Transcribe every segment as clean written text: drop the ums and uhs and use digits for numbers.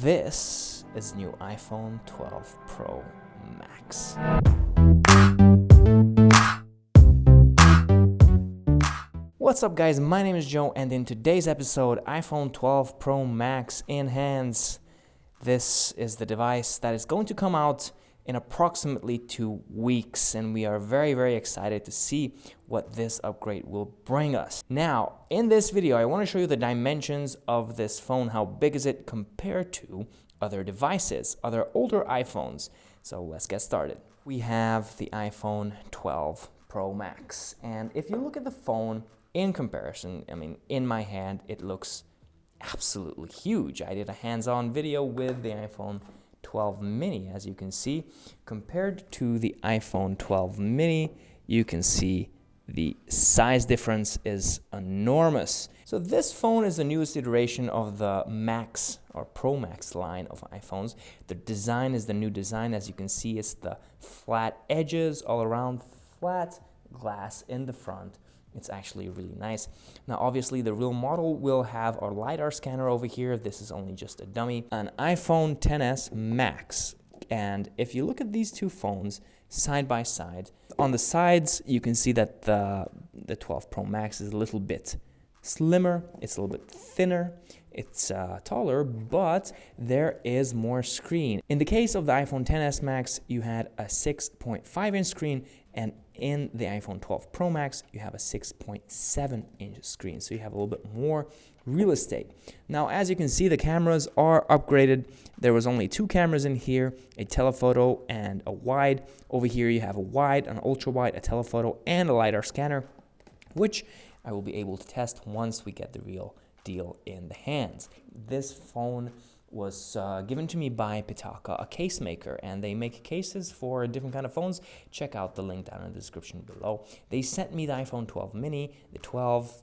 This is new iPhone 12 Pro Max. What's up guys, my name is Joe, and in today's episode, iPhone 12 Pro Max in hands. This is the device that is going to come out in approximately 2 weeks, and we are very excited to see what this upgrade will bring us. Now, in this video, I want to show you the dimensions of this phone. How big is it compared to other devices, other older iPhones? So let's get started. We have the iPhone 12 Pro Max, and if you look at the phone in comparison, I mean, in my hand, it looks absolutely huge. I did a hands-on video with the iPhone 12 mini, as you can see. Compared to the iPhone 12 mini, you can see the size difference is enormous. So this phone is the newest iteration of the Max or Pro Max line of iPhones. The design is the new design. As you can see, it's the flat edges all around, flat glass in the front. It's actually really nice. Now, obviously, the real model will have our LiDAR scanner over here. This is only just a dummy. An iPhone XS Max. And if you look at these two phones side by side, on the sides, you can see that the 12 Pro Max is a little bit slimmer. It's a little bit thinner. It's taller, but there is more screen. In the case of the iPhone XS Max, you had a 6.5-inch screen, and in the iPhone 12 Pro Max, you have a 6.7-inch screen, so you have a little bit more real estate. Now, as you can see, the cameras are upgraded. There was only 2 cameras in here, a telephoto and a wide. Over here, you have a wide, an ultra wide, a telephoto, and a LiDAR scanner, which I will be able to test once we get the real deal in the hands. This phone was given to me by Pitaka, a case maker, and they make cases for different kind of phones. Check out the link down in the description below. They sent me the iPhone 12 mini, the 12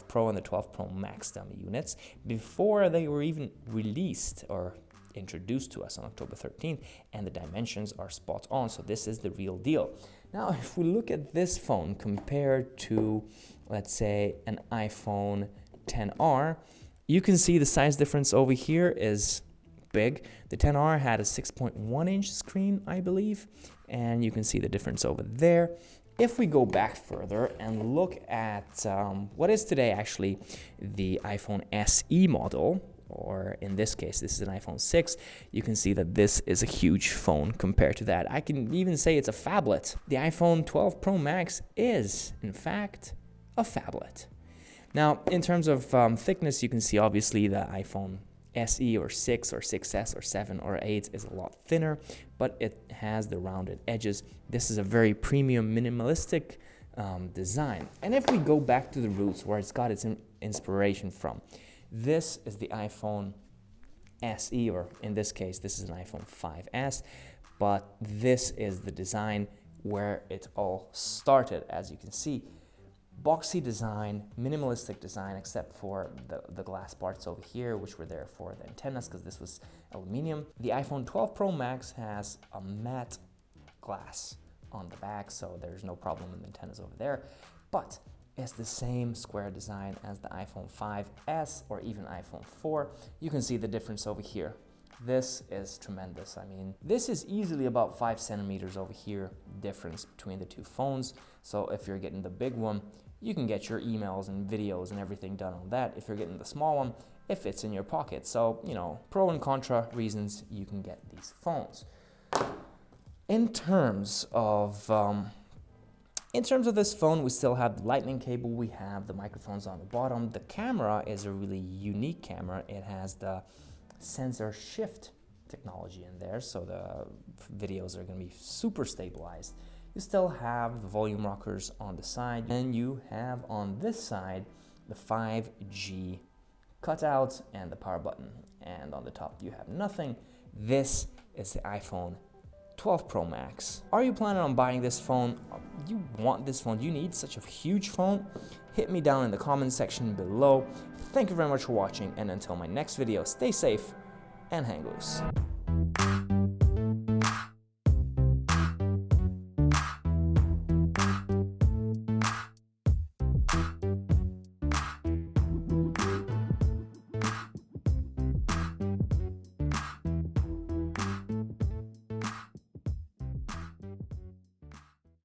Pro, and the 12 Pro Max dummy units before they were even released or introduced to us on October 13th, and the dimensions are spot on. So this is the real deal. Now, if we look at this phone compared to, let's say, an iPhone XR, you can see the size difference over here is big. The XR had a 6.1-inch screen, I believe, and you can see the difference over there. If we go back further and look at what is today actually the iPhone SE model, or in this case, this is an iPhone 6, you can see that this is a huge phone compared to that. I can even say it's a phablet. The iPhone 12 Pro Max is, in fact, a phablet. Now, in terms of thickness, you can see obviously the iPhone SE or 6 or 6S or 7 or 8 is a lot thinner, but it has the rounded edges. This is a very premium, minimalistic design. And if we go back to the roots where it's got its inspiration from, this is the iPhone SE, or in this case, this is an iPhone 5S, but this is the design where it all started, as you can see. Boxy design, minimalistic design, except for the glass parts over here, which were there for the antennas, because this was aluminum. The iPhone 12 Pro Max has a matte glass on the back, so there's no problem with the antennas over there. But it's the same square design as the iPhone 5S or even iPhone 4. You can see the difference over here. This is tremendous. I mean, this is easily about 5 centimeters over here difference between the two phones. So if you're getting the big one, you can get your emails and videos and everything done on that. If you're getting the small one, it fits in your pocket. So, you know, pro and contra reasons you can get these phones. In terms of this phone, we still have the lightning cable. We have the microphones on the bottom. The camera is a really unique camera. It has the sensor shift technology in there, so the videos are going to be super stabilized. You still have the volume rockers on the side, and you have on this side the 5G cutout and the power button, and on the top you have nothing. This is the iPhone 12 Pro Max. Are you planning on buying this phone? You want this phone? You need such a huge phone? Hit me down in the comments section below. Thank you very much for watching, and until my next video, stay safe and hang loose.